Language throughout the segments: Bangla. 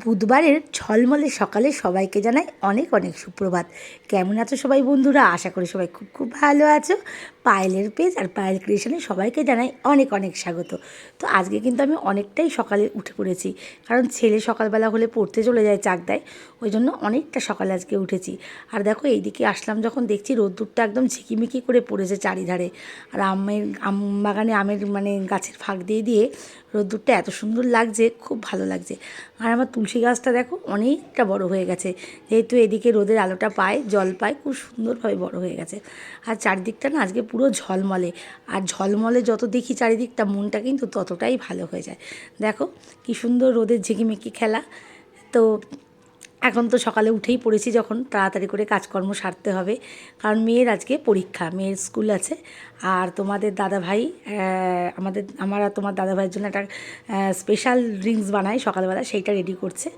বুধবারের ঝলমলে সকালে সবাইকে জানাই অনেক অনেক সুপ্রভাত। কেমন আছো সবাই বন্ধুরা? আশা করি সবাই খুব খুব ভালো আছো। পায়েলের পেজ আর পায়েল ক্রিয়েশনে সবাইকে জানাই অনেক অনেক স্বাগত। তো আজকে কিন্তু আমি অনেকটাই সকালে উঠে পড়েছি, কারণ ছেলে সকালবেলা হলে পড়তে চলে যায় চাকদায়, ওই জন্য অনেকটা সকালে আজকে উঠেছি। আর দেখো এইদিকে আসলাম যখন দেখছি রোদ্দুরটা একদম ঝিকিমিকি করে পড়েছে চারিধারে। আর আম বাগানে আমের গাছের ফাঁক দিয়ে দিয়ে রোদ্দুরটা এত সুন্দর লাগছে, খুব ভালো লাগছে। আর আমার তুলসী গাছটা দেখো অনেকটা বড় হয়ে গেছে, যেহেতু এদিকে রোদের আলোটা পায়, জল পায়, খুব সুন্দরভাবে বড় হয়ে গেছে। আর চারিদিকটা না আজকে পুরো ঝলমলে, আর ঝলমলে যত দেখি চারিদিকটা, মনটা কিন্তু ততটাই ভালো হয়ে যায়। দেখো কি সুন্দর রোদের ঝিকিমিকি খেলা। তো এখন তো সকালে উঠেই পড়েছি, যখন তাড়াতাড়ি করে কাজকর্ম সারতে হবে, কারণ মেয়ের আজকে পরীক্ষা, মেয়ের স্কুল আছে। আর তোমাদের দাদাভাই আমার আর তোমার দাদাভাইয়ের জন্য একটা স্পেশাল ড্রিঙ্কস বানাই সকালবেলা, সেইটা রেডি করছে।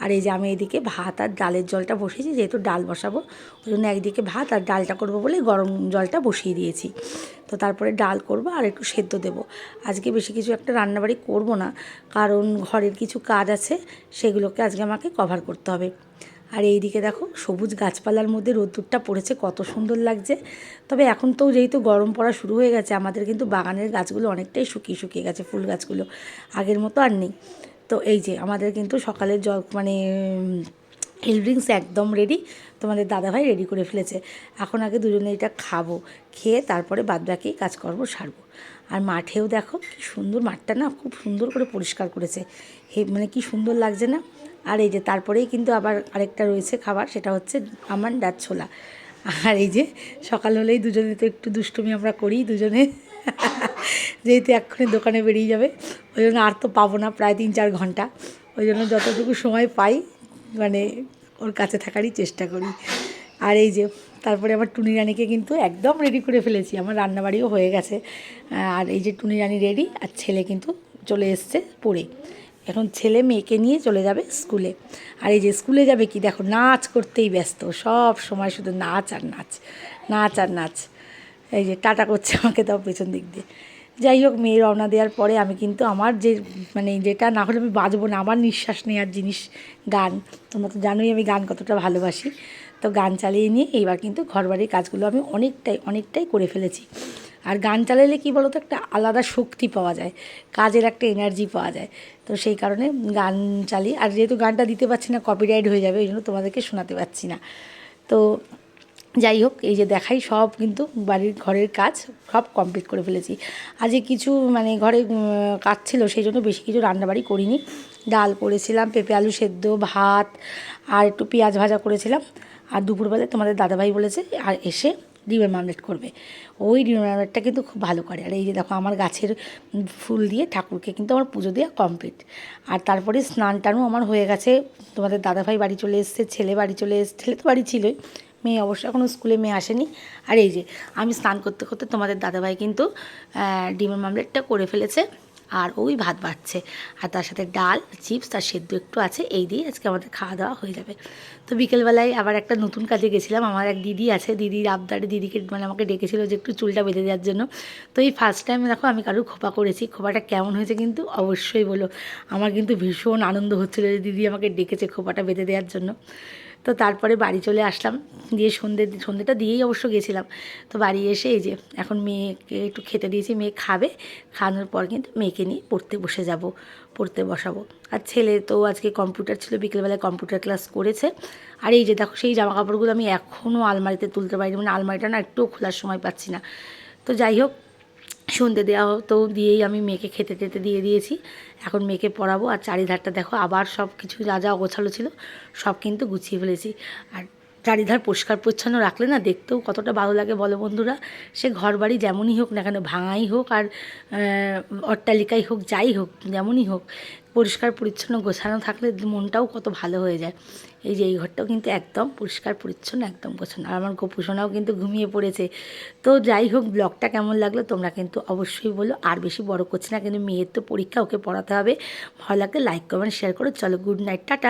আর এই যে আমি এদিকে ভাত আর ডালের জলটা বসিয়েছি, যেহেতু ডাল বসাবো ওই জন্য একদিকে ভাত আর ডালটা করবো বলে গরম জলটা বসিয়ে দিয়েছি। তো তারপরে ডাল করব আর একটু সেদ্ধ দেবো। আজকে বেশি কিছু একটা রান্নাবাড়ি করব না, কারণ ঘরের কিছু কাজ আছে, সেগুলোকে আজকে আমাকে কভার করতে হবে। আর এই দিকে দেখো সবুজ গাছপালার মধ্যে রোদ্দুরটা পড়েছে, কত সুন্দর লাগছে। তবে এখন তো যেহেতু গরম পড়া শুরু হয়ে গেছে, আমাদের কিন্তু বাগানের গাছগুলো অনেকটাই শুকিয়ে শুকিয়ে গেছে, ফুল গাছগুলো আগের মতো আর নেই। তো এই যে আমাদের কিন্তু সকালের জল হেল ড্রিঙ্কস একদম রেডি, তোমাদের দাদাভাই রেডি করে ফেলেছে। এখন আগে দুজনে এটা খাবো, খেয়ে তারপরে বাদবাকি কাজকর্ম সারবো। আর মাঠেও দেখো কি সুন্দর, মাঠটা না খুব সুন্দর করে পরিষ্কার করেছে, কি সুন্দর লাগছে না। আর এই যে তারপরেই কিন্তু আবার আরেকটা রয়েছে খাবার, সেটা হচ্ছে আমন্ড আর ছোলা। আর এই যে সকাল হলেই দুজনে তো একটু দুষ্টুমি আমরা করি দুজনে, যেহেতু এক্ষুনি দোকানে বেরিয়ে যাবে, ওই জন্য আর তো পাবো না প্রায় 3-4 ঘন্টা, ওই জন্য যতটুকু সময় পাই ওর কাছে থাকারই চেষ্টা করি। আর এই যে তারপরে আমার টুনি রানিকে কিন্তু একদম রেডি করে ফেলেছি, আমার রান্নাবাড়িও হয়ে গেছে। আর এই যে টুনি রানি রেডি, আর ছেলে কিন্তু চলে এসছে পড়ে। এখন ছেলে মেয়েকে নিয়ে চলে যাবে স্কুলে। আর এই যে স্কুলে যাবে কি দেখো, নাচ করতেই ব্যস্ত, সব সময় শুধু নাচ আর নাচ, নাচ আর নাচ। এই যে টাটা করছে আমাকে, তাও পেছন দিক দিয়ে। যাই হোক, মেয়ে রওনা দেওয়ার পরে আমি কিন্তু আমার যে যেটা না হলে আমি বাজবো না, আমার নিঃশ্বাস নেওয়ার জিনিস গান। তোমরা তো জানোই আমি গান কতটা ভালোবাসি। তো গান চালিয়ে নিয়ে এইবার কিন্তু ঘরবাড়ির কাজগুলো আমি অনেকটাই করে ফেলেছি। আর গান চালালে কী বলো তো, একটা আলাদা শক্তি পাওয়া যায়, কাজের একটা এনার্জি পাওয়া যায়। তো সেই কারণে গান চালিয়ে, আর যেহেতু গানটা দিতে পারছি না, কপিরাইট হয়ে যাবে, ওই জন্য তোমাদেরকে শোনাতে পারছি না। তো যাই হোক, এই যে দেখাই সব কিন্তু ঘরের কাজ সব কমপ্লিট করে ফেলেছি। আজকে কিছু ঘরে কাজ ছিল, সেই জন্য বেশি কিছু রান্নাবাড়ি করিনি। ডাল করেছিলাম, পেঁপে আলু সেদ্ধ, ভাত, আর একটু পেঁয়াজ ভাজা করেছিলাম। আর দুপুরবেলায় তোমাদের দাদাভাই বলেছে আর এসে ডিমের মামলেট করবে, ওই ডিমের মামলেটটা কিন্তু খুব ভালো করে। আর এই যে দেখো আমার গাছের ফুল দিয়ে ঠাকুরকে কিন্তু আমার পুজো দেওয়া কমপ্লিট। আর তারপরে স্নান টানও আমার হয়ে গেছে, তোমাদের দাদাভাই বাড়ি চলে এসছে, ছেলে বাড়ি চলে এসছে, ছেলে তো বাড়ি ছিলই, মেয়ে অবশ্য এখনও স্কুলে মেয়ে আসেনি। আর এই যে আমি স্নান করতে করতে তোমাদের দাদাভাই কিন্তু ডিমের মামলেটটা করে ফেলেছে, আর ওই ভাত বাড়ছে, আর তার সাথে ডাল, চিপস আর সেদ্ধ একটু আছে, এই দিয়ে আজকে আমাদের খাওয়া দাওয়া হয়ে যাবে। তো বিকেলবেলায় আবার একটা নতুন কাজে গেছিলাম, আমার এক দিদি আছে, দিদির আবদারে দিদিকে আমাকে ডেকেছিল যে একটু চুলটা বেঁধে দেওয়ার জন্য। তো এই ফার্স্ট টাইম দেখো আমি কারোর খোপা করেছি, খোপাটা কেমন হয়েছে কিন্তু অবশ্যই বলো। আমার কিন্তু ভীষণ আনন্দ হচ্ছিলো যে দিদি আমাকে ডেকেছে খোপাটা বেঁধে দেওয়ার জন্য। তো তারপরে বাড়ি চলে আসলাম, দিয়ে সন্ধ্যেটা দিয়েই অবশ্য গেছিলাম। তো বাড়ি এসে এই যে এখন মেয়েকে একটু খেতে দিয়েছি, মেয়ে খাবে, খাওয়ানোর পর কিন্তু মেয়েকে নিয়ে পড়তে বসাবো। আর ছেলে তো আজকে কম্পিউটার ছিল, বিকেলবেলায় কম্পিউটার ক্লাস করেছে। আর এই যে দেখো সেই জামা কাপড়গুলো আমি এখনও আলমারিতে তুলতে পারিনি, আলমারিটা না একটুও খোলার সময় পাচ্ছি না। তো যাই হোক, সন্ধে দেওয়া তো দিয়েই আমি মেয়েকে খেতে টেতে দিয়ে দিয়েছি, এখন মেয়েকে পড়াবো। আর চারিধারটা দেখো আবার সব কিছু যা যা গোছালো ছিল সব কিন্তু গুছিয়ে ফেলেছি। আর চারিধার পরিষ্কার পরিচ্ছন্ন রাখলে না দেখতেও কতটা ভালো লাগে বলো বন্ধুরা। সে ঘর বাড়ি যেমনই হোক না কেন, ভাঙাই হোক আর অট্টালিকাই হোক, যাই হোক যেমনই হোক, পরিষ্কার পরিচ্ছন্ন গোছানো থাকলে মনটাও কত ভালো হয়ে যায়। এই যে এই ঘরটাও কিন্তু একদম পরিষ্কার পরিচ্ছন্ন, একদম গোছানো। আর আমার গোপুসোনাও কিন্তু ঘুমিয়ে পড়েছে। তো যাই হোক, ব্লগটা কেমন লাগলো তোমরা কিন্তু অবশ্যই বলো। আর বেশি বড় করছি না, কিন্তু মেয়ের তো পরীক্ষা, ওকে পড়াতে হবে। ভালো লাগলে লাইক কমেন্ট শেয়ার করো। চলো, গুড নাইট, টাটা।